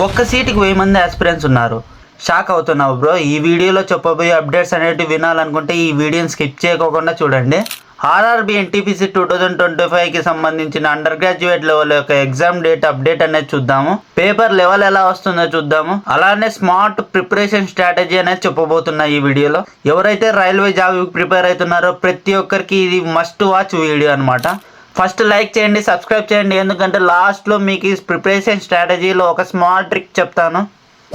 ఒక్క సీటుకి 1000 మంది ఆస్పిరెంట్స్ ఉన్నారు. షాక్ అవుతున్నావు బ్రో. ఈ వీడియోలో చెప్పబోయే అప్డేట్స్ అనేటివి వినాలనుకుంటే ఈ వీడియోని స్కిప్ చేయకుండా చూడండి. ఆర్ఆర్బీ ఎన్టీపీసీ 2025కి సంబంధించిన అండర్ గ్రాడ్యుయేట్ లెవెల్ యొక్క ఎగ్జామ్ డేట్ అప్డేట్ అనేది చూద్దాము. పేపర్ లెవెల్ ఎలా వస్తుందో చూద్దాము. అలానే స్మార్ట్ ప్రిపరేషన్ స్ట్రాటజీ అనేది చెప్పబోతున్నా ఈ వీడియోలో. ఎవరైతే రైల్వే జాబ్ ప్రిపేర్ అవుతున్నారో ప్రతి ఒక్కరికి ఇది మస్ట్ వాచ్ వీడియో అనమాట. ఫస్ట్ లైక్ చేయండి, సబ్స్క్రైబ్ చేయండి, ఎందుకంటే లాస్ట్లో మీకు ప్రిపరేషన్ స్ట్రాటజీలో ఒక స్మాల్ ట్రిక్ చెప్తాను.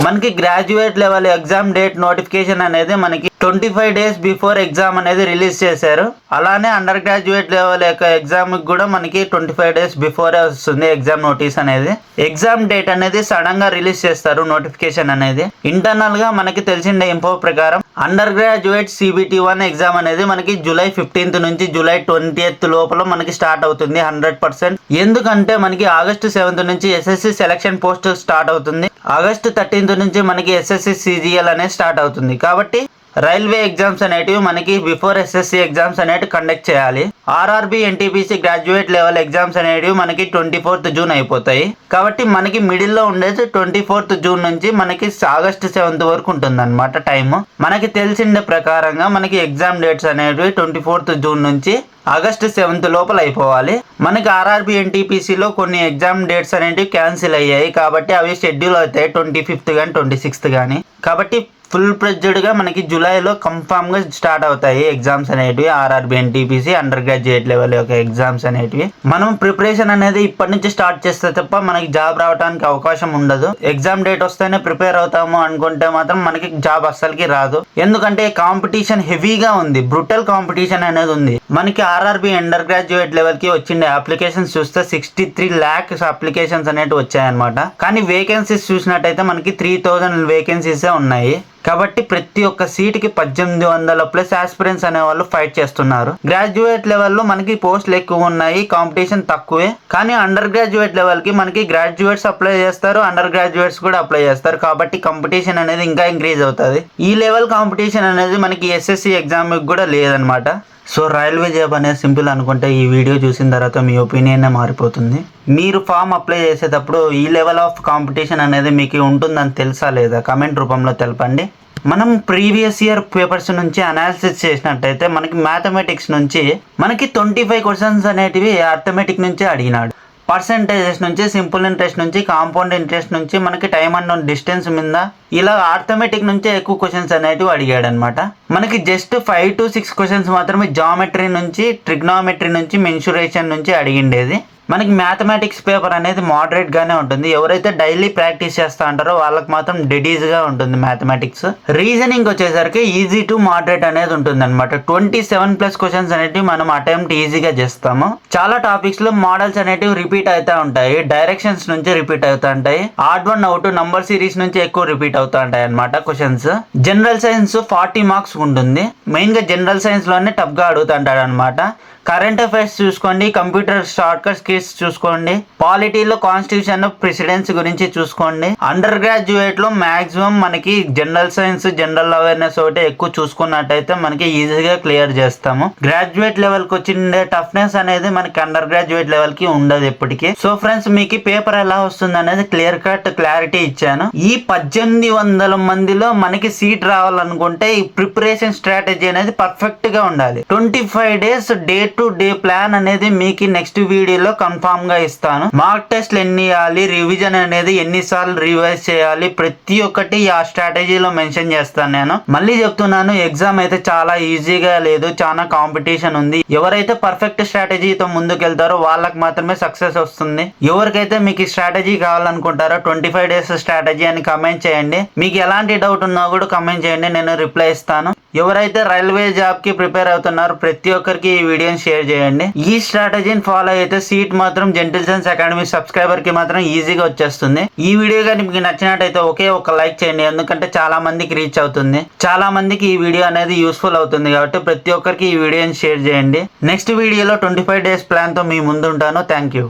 మనకి graduate level exam date notification అనేది మనకి 25 డేస్ బిఫోర్ ఎగ్జామ్ అనేది రిలీజ్ చేశారు. అలానే అండర్ గ్రాడ్యుయేట్ లెవెల్ యొక్క ఎగ్జామ్ కూడా మనకి 25 డేస్ బిఫోరే వస్తుంది ఎగ్జామ్ నోటీస్ అనేది. ఎగ్జామ్ డేట్ అనేది సడన్ గా రిలీజ్ చేస్తారు నోటిఫికేషన్ అనేది. ఇంటర్నల్ గా మనకి తెలిసిన ఇన్ఫో ప్రకారం అండర్ గ్రాడ్యుయేట్ CBT 1 ఎగ్జామ్ అనేది మనకి జూలై 15th నుంచి జూలై 20th లోపల మనకి స్టార్ట్ అవుతుంది 100%. ఎందుకంటే మనకి ఆగస్టు 7th నుంచి SSC సెలక్షన్ పోస్ట్ స్టార్ట్ అవుతుంది. ఆగస్టు 13th నుంచి మనకి SSC CGL అనేది స్టార్ట్ అవుతుంది. కాబట్టి రైల్వే ఎగ్జామ్స్ అనేటివి మనకి బిఫోర్ SSC ఎగ్జామ్స్ అనేటివి కండక్ట్ చేయాలి. RRB NTPC graduate level exams అనేటివి మనకి 24th జూన్ అయిపోతాయి. కాబట్టి మనకి మిడిల్లో ఉండేది 24th జూన్ నుంచి మనకి ఆగస్ట్ 7th వరకు ఉంటుంది అనమాట టైమ్. మనకి తెలిసిన ప్రకారంగా మనకి ఎగ్జామ్ డేట్స్ అనేటివి 24th జూన్ నుంచి ఆగస్ట్ 7th లోపల అయిపోవాలి. మనకి ఆర్ఆర్బీ ఎన్టీపీసీలో కొన్ని ఎగ్జామ్ డేట్స్ అనేటివి క్యాన్సిల్ అయ్యాయి. కాబట్టి అవి షెడ్యూల్ అవుతాయి 25th కానీ 26th కానీ. కాబట్టి ఫుల్ ప్రెజ్డ్గా మనకి జూలైలో కన్ఫామ్గా స్టార్ట్ అవుతాయి ఎగ్జామ్స్ అనేటివి. RRB NTPC under graduate level యొక్క ఎగ్జామ్స్ అనేటివి. మనం ప్రిపరేషన్ అనేది ఇప్పటి నుంచి స్టార్ట్ చేస్తే తప్ప మనకి జాబ్ రావడానికి అవకాశం ఉండదు. ఎగ్జామ్ డేట్ వస్తేనే ప్రిపేర్ అవుతాము అనుకుంటే మాత్రం మనకి జాబ్ అస్సలకి రాదు. ఎందుకంటే కాంపిటీషన్ హెవీగా ఉంది, బ్రూటల్ కాంపిటీషన్ అనేది ఉంది. మనకి ఆర్ఆర్బీ అండర్ గ్రాడ్యుయేట్ లెవెల్కి వచ్చిండే అప్లికేషన్స్ చూస్తే 63 lakhs అప్లికేషన్స్ అనేవి వచ్చాయన్నమాట. కానీ వేకెన్సీస్ చూసినట్టయితే మనకి 3000 వేకెన్సీసే ఉన్నాయి. కాబట్టి ప్రతి ఒక్క సీటుకి 1800+ ఆస్పిరెంట్స్ అనే వాళ్ళు ఫైట్ చేస్తున్నారు. గ్రాడ్యుయేట్ లెవెల్లో మనకి పోస్టులు ఎక్కువ ఉన్నాయి, కాంపిటీషన్ తక్కువే. కానీ అండర్ గ్రాడ్యుయేట్ లెవెల్కి మనకి గ్రాడ్యుయేట్స్ అప్లై చేస్తారు, అండర్ గ్రాడ్యుయేట్స్ కూడా అప్లై చేస్తారు. కాబట్టి కాంపిటీషన్ అనేది ఇంకా ఇంక్రీజ్ అవుతుంది. ఈ లెవెల్ కాంపిటీషన్ అనేది మనకి SSC ఎగ్జామ్ కూడా లేదనమాట. సో రైల్వే జాబ్ అనేది సింపుల్ అనుకుంటే ఈ వీడియో చూసిన తర్వాత మీ ఒపీనియన్ మారిపోతుంది. మీరు ఫామ్ అప్లై చేసేటప్పుడు ఈ లెవెల్ ఆఫ్ కాంపిటీషన్ అనేది మీకు ఉంటుందని తెలుసా లేదా కమెంట్ రూపంలో తెలపండి. మనం ప్రీవియస్ ఇయర్ పేపర్స్ నుంచి అనాలిసిస్ చేసినట్టయితే మనకి మ్యాథమెటిక్స్ నుంచి మనకి 25 క్వశ్చన్స్ అనేటివి అర్థమెటిక్ నుంచే అడిగినాడు. పర్సెంటేజెస్ నుంచి, సింపుల్ ఇంట్రెస్ట్ నుంచి, కాంపౌండ్ ఇంట్రెస్ట్ నుంచి, మనకి టైమ్ అండ్ డిస్టెన్స్ మీద ఇలా ఆర్థమెటిక్ నుంచే ఎక్కువ క్వశ్చన్స్ అనేటివి అడిగాడు అనమాట. మనకి జస్ట్ 5 to 6 క్వశ్చన్స్ మాత్రమే జామెట్రీ నుంచి, ట్రిగ్నోమెట్రీ నుంచి, మెన్సురేషన్ నుంచి అడిగిండేది. మనకి మ్యాథమెటిక్స్ పేపర్ అనేది మోడరేట్గానే ఉంటుంది. ఎవరైతే డైలీ ప్రాక్టీస్ చేస్తూ ఉంటారో వాళ్ళకి మాత్రం డెడ్ ఈజీగా ఉంటుంది మ్యాథమెటిక్స్. రీజనింగ్ వచ్చేసరికి ఈజీ టు మోడరేట్ అనేది ఉంటుంది అనమాట. 27+ క్వశ్చన్స్ అనేటివి మనం అటెంప్ట్ ఈజీగా చేస్తాము. చాలా టాపిక్స్ లో మోడల్స్ అనేటివి రిపీట్ అవుతూ ఉంటాయి, డైరెక్షన్స్ నుంచి రిపీట్ అవుతూ ఉంటాయి, ఆడ్ 1 out నంబర్ సిరీస్ నుంచి ఎక్కువ రిపీట్ అవుతూ ఉంటాయి అనమాట క్వశ్చన్స్. జనరల్ సైన్స్ 40 మార్క్స్ ఉంటుంది. మెయిన్ గా జనరల్ సైన్స్ లోనే టఫ్ గా అడుగుతుంటాడు అనమాట. కరెంట్ అఫైర్స్ చూసుకోండి, కంప్యూటర్ షార్ట్ కట్ స్కిల్స్ చూసుకోండి, పాలిటీలో కాన్స్టిట్యూషన్ ప్రెసిడెన్స్ గురించి చూసుకోండి. అండర్ గ్రాడ్యుయేట్ లో మాక్సిమం మనకి జనరల్ సైన్స్, జనరల్ అవేర్నెస్ ఒకటి ఎక్కువ చూసుకున్నట్టయితే మనకి ఈజీగా క్లియర్ చేస్తాము. గ్రాడ్యుయేట్ లెవెల్ కి వచ్చిండే టఫ్నెస్ అనేది మనకి అండర్ గ్రాడ్యుయేట్ లెవెల్ కి ఉండదు ఎప్పటికీ. సో ఫ్రెండ్స్, మీకు పేపర్ ఎలా వస్తుంది అనేది క్లియర్ కట్ క్లారిటీ ఇచ్చాను. ఈ 1800 మందిలో మనకి సీట్ రావాలనుకుంటే ఈ ప్రిపరేషన్ స్ట్రాటజీ అనేది పర్ఫెక్ట్ గా ఉండాలి. 25 days day to day plan అనేది మీకు నెక్స్ట్ వీడియోలో కన్ఫామ్ గా ఇస్తాను. మార్క్ టెస్ట్లు ఎన్ని ఇవ్వాలి, రివిజన్ అనేది ఎన్నిసార్లు రివైజ్ చేయాలి, ప్రతి ఒక్కటి ఆ స్ట్రాటజీలో మెన్షన్ చేస్తాను. నేను మళ్ళీ చెప్తున్నాను, ఎగ్జామ్ అయితే చాలా ఈజీగా లేదు, చాలా కాంపిటీషన్ ఉంది. ఎవరైతే పర్ఫెక్ట్ స్ట్రాటజీతో ముందుకెళ్తారో వాళ్ళకి మాత్రమే సక్సెస్ వస్తుంది. ఎవరికైతే మీకు స్ట్రాటజీ కావాలనుకుంటారో 25 days స్ట్రాటజీ అని కమెంట్ చేయండి. మీకు ఎలాంటి డౌట్ ఉన్నా కూడా కమెంట్ చేయండి, నేను రిప్లై ఇస్తాను. ఎవరైతే రైల్వే జాబ్ కి ప్రిపేర్ అవుతున్నారో ప్రతి ఒక్కరికి ఈ వీడియోని షేర్ చేయండి. ఈ స్ట్రాటజీని ఫాలో అయితే సీట్ మాత్రం జెంటిల్ సైన్స్ అకాడమీ సబ్స్క్రైబర్ కి మాత్రం ఈజీగా వచ్చేస్తుంది. ఈ వీడియో కానీ మీకు నచ్చినట్టయితే ఒకే ఒక లైక్ చేయండి, ఎందుకంటే చాలా మందికి రీచ్ అవుతుంది, చాలా మందికి ఈ వీడియో అనేది యూస్ఫుల్ అవుతుంది. కాబట్టి ప్రతి ఒక్కరికి ఈ వీడియోని షేర్ చేయండి. నెక్స్ట్ వీడియోలో 25 days ప్లాన్ తో మీ ముందు ఉంటాను. Thank you.